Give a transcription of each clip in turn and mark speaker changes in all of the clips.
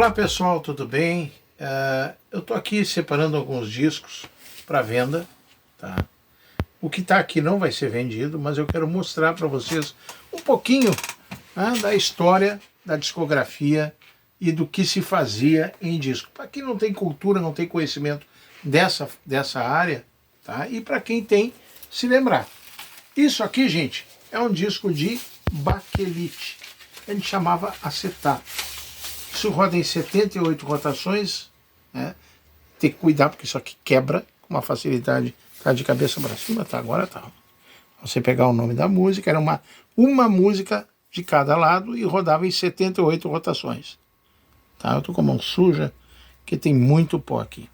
Speaker 1: Olá pessoal, tudo bem? Eu estou aqui separando alguns discos para venda, tá? O que está aqui não vai ser vendido, mas eu quero mostrar para vocês um pouquinho da história da discografia e do que se fazia em disco. Para quem não tem cultura, não tem conhecimento dessa área, tá? E para quem tem, se lembrar. Isso aqui, gente, é um disco de baquelite. A gente chamava acetato. Isso roda em 78 rotações, né? Tem que cuidar porque isso aqui quebra com uma facilidade. Tá de cabeça para cima, tá? Agora tá. Você pegar o nome da música, era uma música de cada lado e rodava em 78 rotações. Tá? Eu tô com a mão suja, que tem muito pó aqui.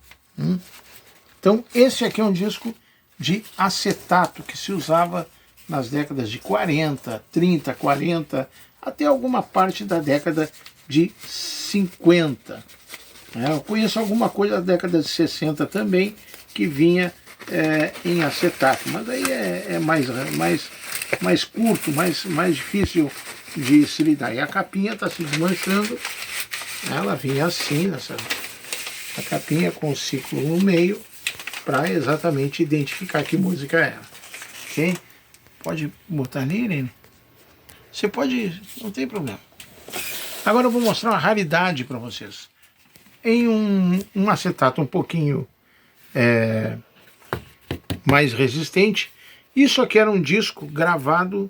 Speaker 1: Então, esse aqui é um disco de acetato que se usava nas décadas de 40, 30, 40, até alguma parte da década de 50. Eu conheço alguma coisa da década de 60 também, que vinha em acetato, mas aí é mais curto, mais difícil de se lidar. E a capinha está se desmanchando, ela vinha assim, a capinha com o ciclo no meio, para exatamente identificar que música era. Ok? Pode botar ali, Irene? Você pode, não tem problema. Agora eu vou mostrar uma raridade para vocês. Em um acetato um pouquinho mais resistente, isso aqui era um disco gravado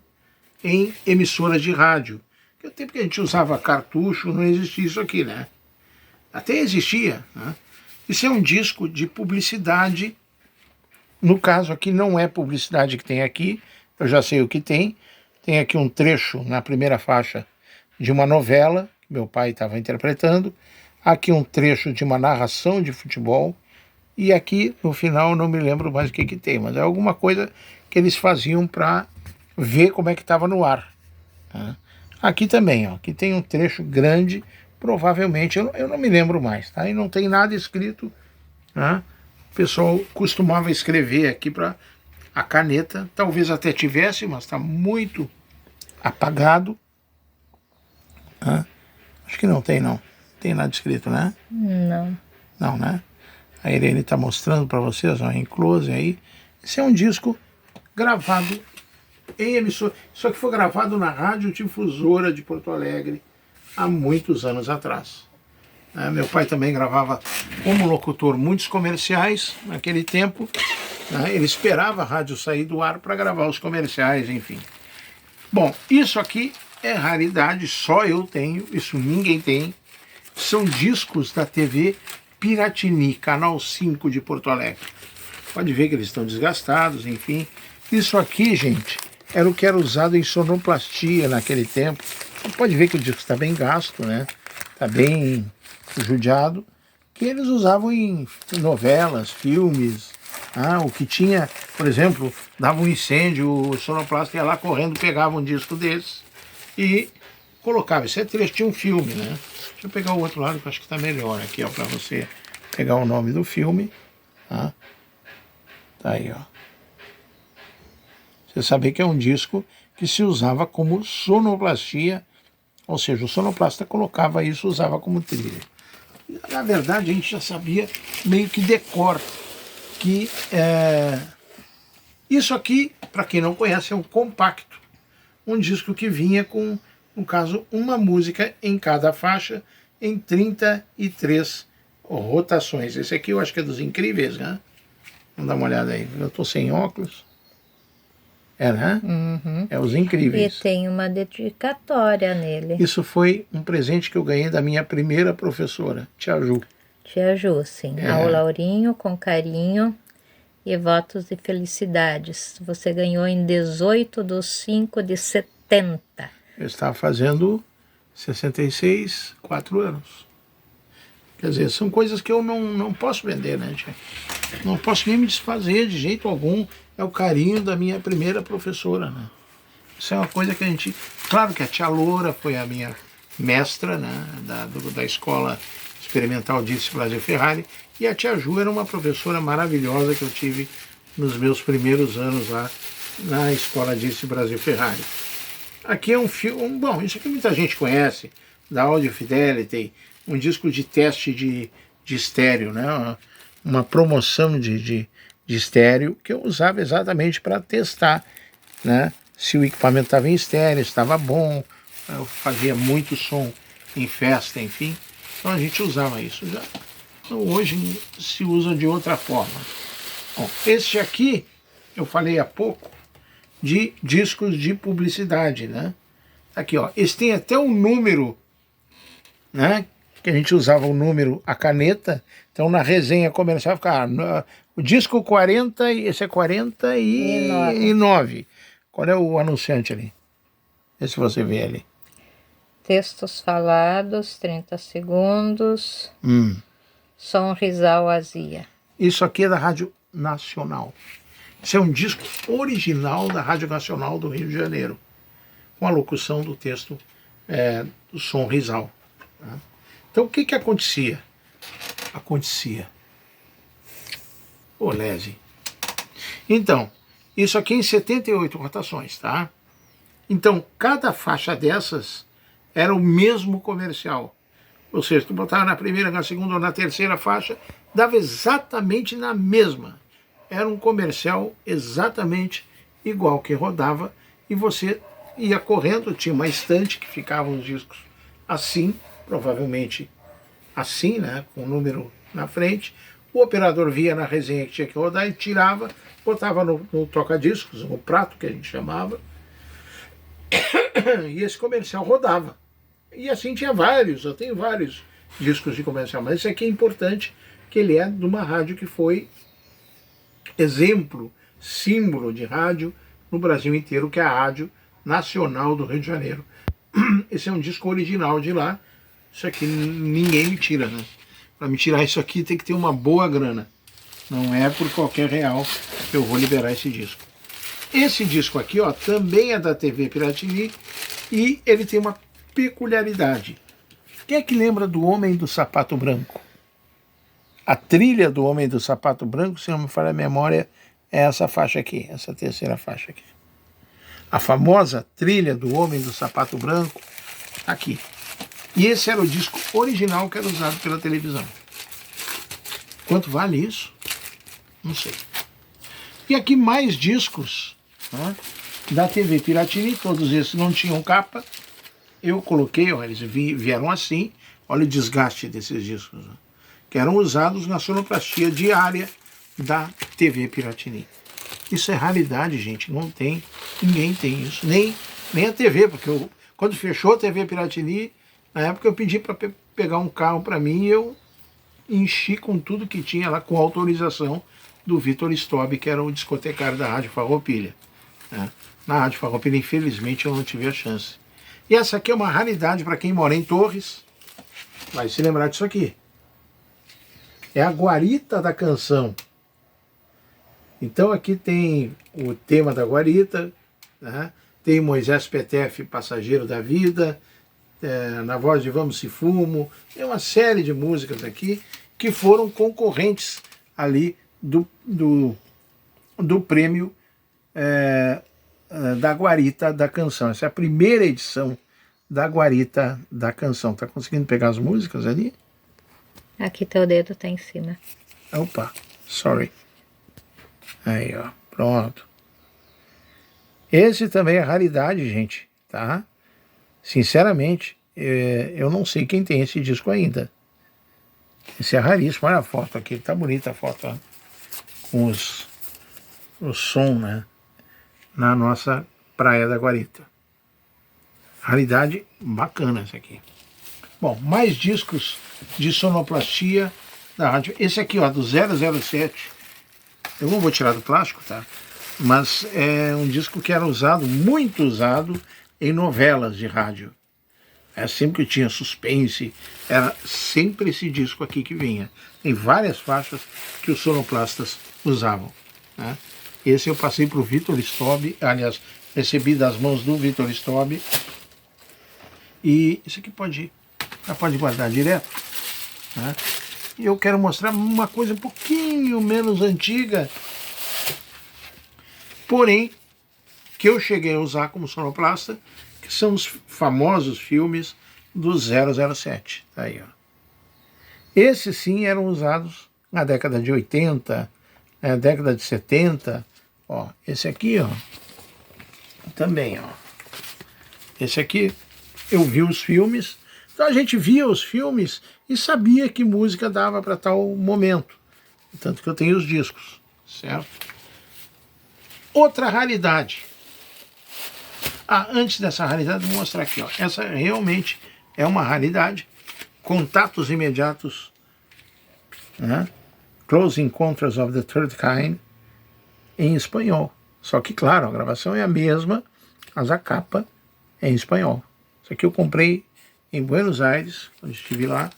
Speaker 1: em emissoras de rádio. No tempo que a gente usava cartucho, não existia isso aqui, né? Até existia, né? Isso é um disco de publicidade. No caso aqui não é publicidade que tem aqui, eu já sei o que tem. Tem aqui um trecho na primeira faixa de uma novela que meu pai estava interpretando. Aqui um trecho de uma narração de futebol. E aqui no final não me lembro mais o que tem, mas é alguma coisa que eles faziam para ver como é que estava no ar. Tá? Aqui também, ó, aqui tem um trecho grande, provavelmente, eu não me lembro mais, tá? E não tem nada escrito. Tá? O pessoal costumava escrever aqui para a caneta, talvez até tivesse, mas está muito apagado. Tá? Acho que não tem, não. Tem nada escrito, né?
Speaker 2: Não.
Speaker 1: Não, né? A Irene está mostrando para vocês, ó, em close aí. Esse é um disco gravado em emissora. Isso aqui foi gravado na Rádio Difusora de Porto Alegre há muitos anos atrás. Meu pai também gravava como locutor muitos comerciais naquele tempo. Ele esperava a rádio sair do ar para gravar os comerciais, enfim. Bom, isso aqui é raridade, só eu tenho, isso ninguém tem. São discos da TV Piratini, Canal 5 de Porto Alegre. Pode ver que eles estão desgastados, enfim. Isso aqui, gente, era o que era usado em sonoplastia naquele tempo. Pode ver que o disco está bem gasto, né? Está bem judiado. Que eles usavam em novelas, filmes. O que tinha, por exemplo, dava um incêndio, o sonoplasta ia lá correndo, pegava um disco desses e colocava. Esse trecho tinha um filme, né? Deixa eu pegar o outro lado que eu acho que está melhor aqui, ó, para você pegar o nome do filme. Tá aí, ó. Você saber que é um disco que se usava como sonoplastia, ou seja, o sonoplasta colocava isso, usava como trilha. Na verdade, a gente já sabia meio que decor que isso aqui, para quem não conhece, é um compacto. Um disco que vinha com, no caso, uma música em cada faixa, em 33 rotações. Esse aqui eu acho que é dos Incríveis, né? Vamos dar uma olhada aí. Eu estou sem óculos. Né?
Speaker 2: Uhum.
Speaker 1: É os Incríveis.
Speaker 2: E tem uma dedicatória nele.
Speaker 1: Isso foi um presente que eu ganhei da minha primeira professora, Tia Ju.
Speaker 2: Tia Ju, sim. Ao Laurinho, com carinho e votos de felicidades. Você ganhou em 18/5/70.
Speaker 1: Eu estava fazendo 66, 4 anos. Quer dizer, são coisas que eu não posso vender, né, tia? Não posso nem me desfazer de jeito algum. É o carinho da minha primeira professora, né? Isso é uma coisa que a gente... Claro que a tia Loura foi a minha mestra, né, da Escola Experimental Dirce Brasil Ferrari, e a tia Ju era uma professora maravilhosa que eu tive nos meus primeiros anos lá na Escola Dirce Brasil Ferrari. Aqui é um filme... Bom, isso aqui muita gente conhece. da Audio Fidelity, um disco de teste de estéreo, né? Uma promoção de estéreo que eu usava exatamente para testar, né? Se o equipamento estava em estéreo, estava bom, eu fazia muito som em festa, enfim. Então a gente usava isso já. Então hoje se usa de outra forma. Bom, este aqui, eu falei há pouco, de discos de publicidade, né? Aqui, ó, esse tem até um número, né? Que a gente usava o número, a caneta. Então na resenha comercial ficava o disco 40, esse é 49. Qual é o anunciante ali? Vê se você vê ali.
Speaker 2: Textos falados, 30 segundos. Som Rizal Azia.
Speaker 1: Isso aqui é da Rádio Nacional. Isso é um disco original da Rádio Nacional do Rio de Janeiro, com a locução do texto do Som Rizal. Tá? Então o que acontecia? Ô, Lese. Então, isso aqui em 78 rotações, tá? Então, cada faixa dessas era o mesmo comercial. Ou seja, tu botava na primeira, na segunda ou na terceira faixa, dava exatamente na mesma. Era um comercial exatamente igual que rodava e você ia correndo, tinha uma estante que ficavam os discos assim, provavelmente assim, né, com o número na frente. O operador via na resenha que tinha que rodar e tirava, botava no toca-discos, no prato que a gente chamava, e esse comercial rodava. E assim tinha vários, eu tenho vários discos de comercial, mas esse aqui é importante, que ele é de uma rádio que foi exemplo, símbolo de rádio no Brasil inteiro, que é a Rádio Nacional do Rio de Janeiro. Esse é um disco original de lá, isso aqui ninguém me tira, né? Para me tirar isso aqui tem que ter uma boa grana, não é por qualquer real que eu vou liberar esse disco. Esse disco aqui, ó, também é da TV Piratini e ele tem uma peculiaridade. Quem é que lembra do Homem do Sapato Branco? A trilha do Homem do Sapato Branco, se não me falha a memória, é essa faixa aqui, essa terceira faixa aqui. A famosa trilha do Homem do Sapato Branco, aqui. E esse era o disco original que era usado pela televisão. Quanto vale isso? Não sei. E aqui mais discos, né, da TV Piratini, todos esses não tinham capa. Eu coloquei, ó, eles vieram assim, olha o desgaste desses discos, né, que eram usados na sonoplastia diária da TV Piratini. Isso é raridade, gente, não tem, ninguém tem isso, nem a TV, porque quando fechou a TV Piratini, na época eu pedi para pegar um carro para mim e eu enchi com tudo que tinha lá, com autorização do Vitor Stobi, que era o discotecário da Rádio Farroupilha. Né? Na Rádio Farroupilha, infelizmente, eu não tive a chance. E essa aqui é uma raridade para quem mora em Torres, vai se lembrar disso aqui. É a Guarita da Canção. Então aqui tem o tema da Guarita, né? Tem Moisés Petef, Passageiro da Vida, na voz de Vamos Se Fumo, tem uma série de músicas aqui que foram concorrentes ali do prêmio da Guarita da Canção. Essa é a primeira edição da Guarita da Canção. Tá conseguindo pegar as músicas ali?
Speaker 2: Aqui teu dedo tá em cima.
Speaker 1: Opa, sorry. Aí, ó, pronto. Esse também é raridade, gente, tá? Sinceramente, eu não sei quem tem esse disco ainda. Esse é raríssimo. Olha a foto aqui, tá bonita a foto, ó, com o som, né, na nossa Praia da Guarita. Raridade bacana essa aqui. Bom, mais discos de sonoplastia da rádio. Esse aqui, ó, do 007. Eu não vou tirar do plástico, tá? Mas é um disco que era usado, muito usado, em novelas de rádio. Sempre que tinha suspense, era sempre esse disco aqui que vinha. Tem várias faixas que os sonoplastas usavam. Né? Esse eu passei para o Vitor Stobi, aliás, recebi das mãos do Vitor Stobi. E isso aqui pode guardar direto. Né? E eu quero mostrar uma coisa um pouquinho menos antiga, porém, que eu cheguei a usar como sonoplasta, que são os famosos filmes do 007. Tá aí, ó. Esses sim eram usados na década de 80, na década de 70. Ó, esse aqui, ó, também, ó. Esse aqui, eu vi os filmes, então a gente via os filmes e sabia que música dava para tal momento. Tanto que eu tenho os discos, certo? Outra raridade. Antes dessa raridade, vou mostrar aqui, ó. Essa realmente é uma raridade. Contatos Imediatos, né? Close Encounters of the Third Kind, em espanhol. Só que, claro, a gravação é a mesma, mas a capa é em espanhol. Isso aqui eu comprei em Buenos Aires, quando estive lá,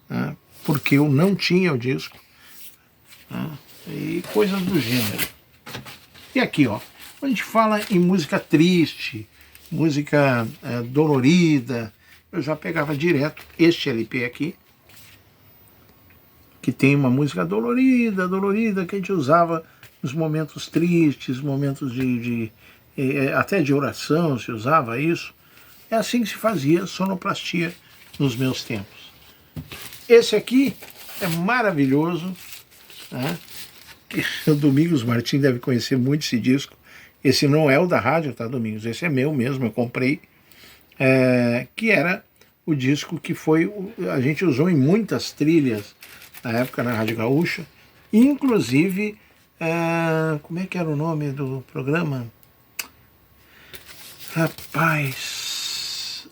Speaker 1: né? Porque eu não tinha o disco, né? E coisas do gênero. E aqui, ó, quando a gente fala em música triste, música dolorida, eu já pegava direto este LP aqui, que tem uma música dolorida, que a gente usava nos momentos tristes, momentos até de oração se usava isso. É assim que se fazia sonoplastia nos meus tempos. Esse aqui é maravilhoso, né? O Domingos Martins deve conhecer muito esse disco. Esse não é o da rádio, tá, Domingos? Esse é meu mesmo, eu comprei. Que era o disco que a gente usou em muitas trilhas na época na Rádio Gaúcha, inclusive, como é que era o nome do programa? Rapaz,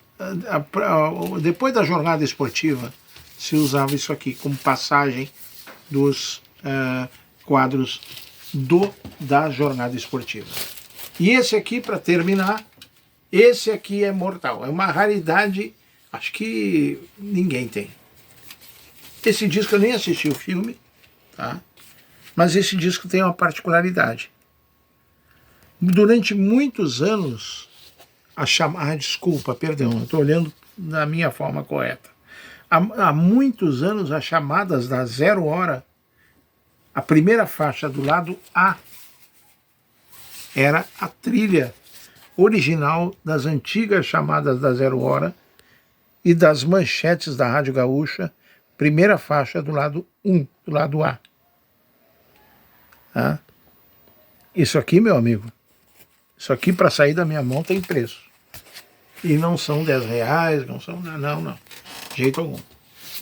Speaker 1: depois da jornada esportiva se usava isso aqui como passagem dos quadros da jornada esportiva. E esse aqui, para terminar, esse aqui é mortal, é uma raridade, acho que ninguém tem. Esse disco eu nem assisti o filme, tá? Mas esse disco tem uma particularidade. Durante muitos anos, desculpa, perdão, eu estou olhando da minha forma correta. Há muitos anos, as chamadas da 0 hora, a primeira faixa do lado A era a trilha original das antigas chamadas da 0 hora e das manchetes da Rádio Gaúcha, primeira faixa do lado 1, do lado A. Tá? Isso aqui, meu amigo, isso aqui para sair da minha mão tem preço. E não são R$10, não são, não, de jeito algum.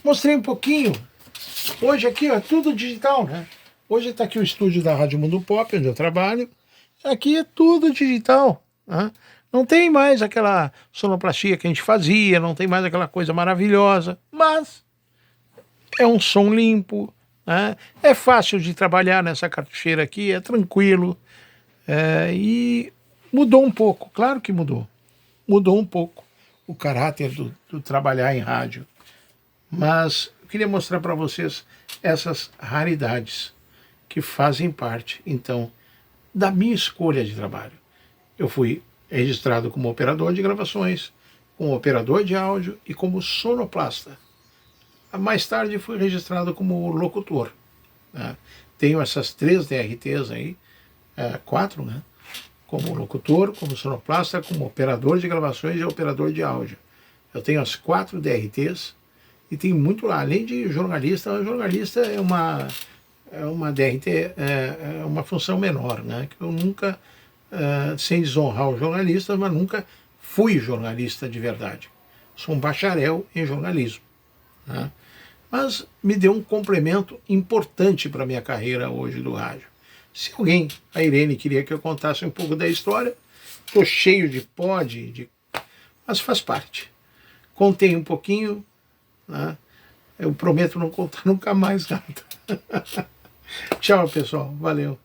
Speaker 1: Mostrei um pouquinho. Hoje aqui é tudo digital, né? Hoje está aqui o estúdio da Rádio Mundo Pop, onde eu trabalho. Aqui é tudo digital, né? Não tem mais aquela sonoplastia que a gente fazia, não tem mais aquela coisa maravilhosa, mas é um som limpo, né? É fácil de trabalhar nessa cartucheira aqui, é tranquilo, e mudou um pouco, claro que mudou um pouco o caráter do trabalhar em rádio, mas eu queria mostrar para vocês essas raridades que fazem parte, então, da minha escolha de trabalho. Eu fui registrado como operador de gravações, como operador de áudio e como sonoplasta. Mais tarde fui registrado como locutor, né? Tenho essas 3 DRTs aí, 4, né? Como locutor, como sonoplasta, como operador de gravações e operador de áudio. Eu tenho as 4 DRTs e tenho muito lá. Além de jornalista, jornalista é uma DRT, é uma função menor, né? Que eu nunca, sem desonrar o jornalista, mas nunca fui jornalista de verdade. Sou um bacharel em jornalismo, né? Mas me deu um complemento importante para a minha carreira hoje do rádio. Se alguém, a Irene, queria que eu contasse um pouco da história, estou cheio de mas faz parte. Contei um pouquinho, né? Eu prometo não contar nunca mais nada. Tchau, pessoal. Valeu.